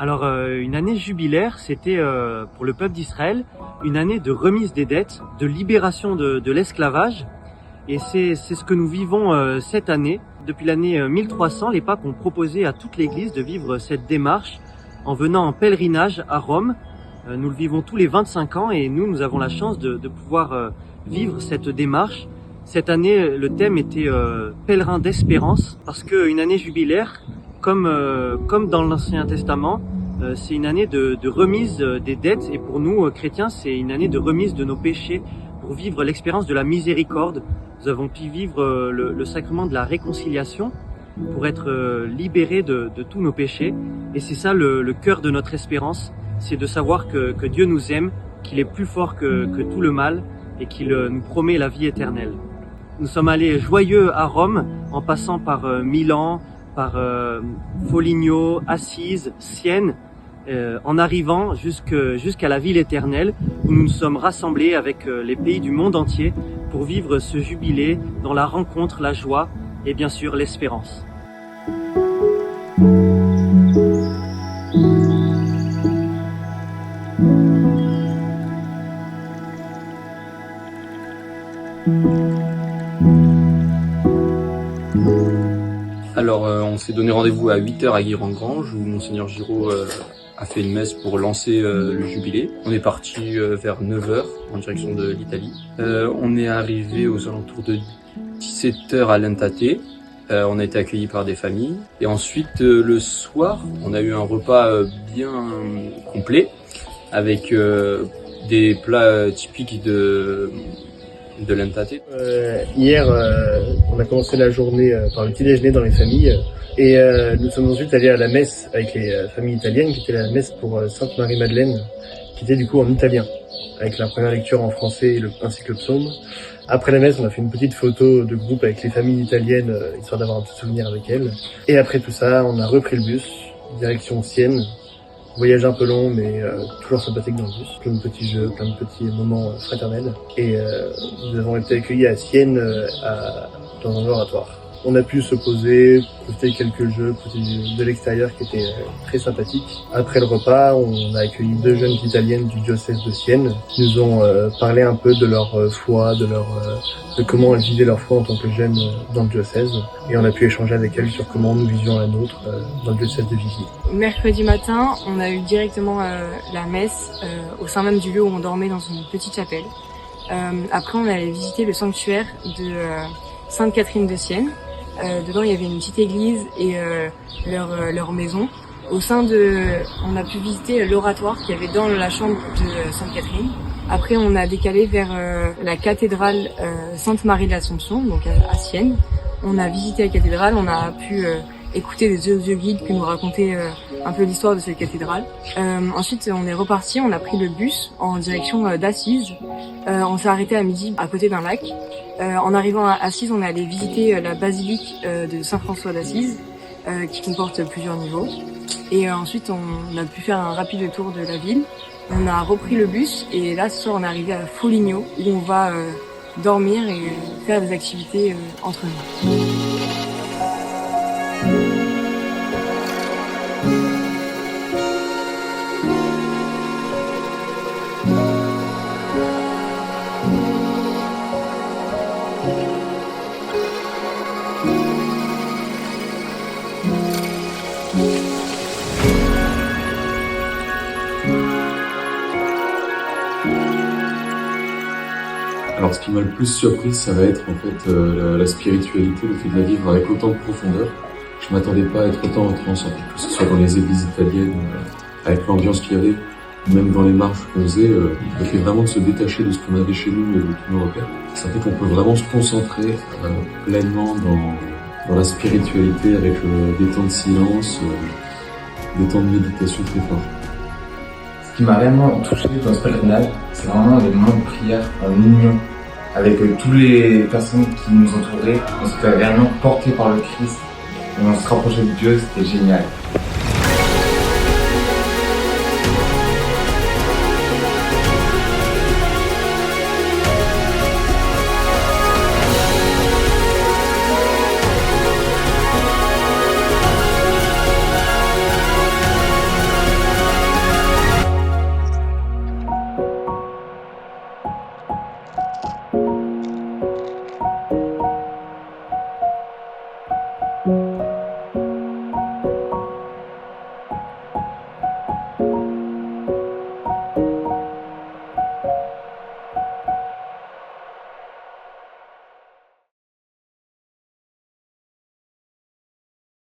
Alors, une année jubilaire, c'était pour le peuple d'Israël une année de remise des dettes, de libération de l'esclavage. Et c'est ce que nous vivons cette année. Depuis l'année 1300, les papes ont proposé à toute l'Église de vivre cette démarche en venant en pèlerinage à Rome. Nous le vivons tous les 25 ans et nous avons la chance de pouvoir vivre cette démarche. Cette année, le thème était pèlerin d'espérance, parce qu'une année jubilaire, comme dans l'Ancien Testament, c'est une année de remise des dettes, et pour nous, chrétiens, c'est une année de remise de nos péchés, pour vivre l'expérience de la miséricorde. Nous avons pu vivre le sacrement de la réconciliation, pour être libérés de tous nos péchés. Et c'est ça le cœur de notre espérance, c'est de savoir que Dieu nous aime, qu'il est plus fort que tout le mal, et qu'il nous promet la vie éternelle. Nous sommes allés joyeux à Rome, en passant par Milan, par Foligno, Assise, Sienne, en arrivant jusqu'à la ville éternelle, où nous nous sommes rassemblés avec les pays du monde entier pour vivre ce jubilé dans la rencontre, la joie et bien sûr l'espérance. Alors, on s'est donné rendez-vous à 8h à Guérengrange, où Monseigneur Giraud a fait une messe pour lancer le jubilé. On est parti vers 9h en direction de l'Italie. On est arrivé aux alentours de 17h à Lentate. On a été accueillis par des familles. Et ensuite, le soir, on a eu un repas bien complet, avec des plats typiques de Lentate. Hier, on a commencé la journée par le petit déjeuner dans les familles, et nous sommes ensuite allés à la messe avec les familles italiennes, qui était la messe pour Sainte Marie-Madeleine, qui était du coup en italien, avec la première lecture en français ainsi que le psaume. Après la messe, on a fait une petite photo de groupe avec les familles italiennes, histoire d'avoir un petit souvenir avec elles. Et après tout ça, on a repris le bus, direction Sienne. Voyage un peu long, mais toujours sympathique dans le bus. Plein de petits jeux, plein de petits moments fraternels. Et nous avons été accueillis à Sienne, dans un oratoire. On a pu se poser, profiter de quelques jeux, profiter de l'extérieur qui était très sympathique. Après le repas, on a accueilli 2 jeunes italiennes du diocèse de Sienne. Ils nous ont parlé un peu de leur foi, de comment elles vivaient leur foi en tant que jeunes dans le diocèse. Et on a pu échanger avec elles sur comment nous vivions la nôtre dans le diocèse de Vigy. Mercredi matin, on a eu directement la messe au sein même du lieu où on dormait, dans une petite chapelle. Après, on allait visiter le sanctuaire de Sainte Catherine de Sienne. Dedans, il y avait une petite église et leur maison. On a pu visiter l'oratoire qu'il y avait dans la chambre de Sainte Catherine. Après, on a décalé vers la cathédrale Sainte Marie de l'Assomption, donc à Sienne. On a visité la cathédrale, on a pu écouter des audio guides qui nous racontaient un peu l'histoire de cette cathédrale. Ensuite, on est reparti, on a pris le bus en direction d'Assise. On s'est arrêté à midi à côté d'un lac. En arrivant à Assise, on est allé visiter la basilique de Saint-François d'Assise, qui comporte plusieurs niveaux. Et ensuite, on a pu faire un rapide tour de la ville. On a repris le bus et là, ce soir, on est arrivé à Foligno, où on va dormir et faire des activités entre nous. Alors, ce qui m'a le plus surpris, ça va être en fait la spiritualité, le fait de la vivre avec autant de profondeur. Je m'attendais pas à être autant en transe, en fait, que ce soit dans les églises italiennes, avec l'ambiance qu'il y avait, même dans les marches qu'on faisait, le fait vraiment de se détacher de ce qu'on avait chez nous et de tous nos repères. Ça fait qu'on peut vraiment se concentrer pleinement dans la spiritualité, avec des temps de silence, des temps de méditation très forts. Ce qui m'a réellement touché dans ce pèlerinage, c'est vraiment les moments de prière en union avec toutes les personnes qui nous entouraient. On s'était réellement portés par le Christ et on se rapprochait de Dieu, c'était génial.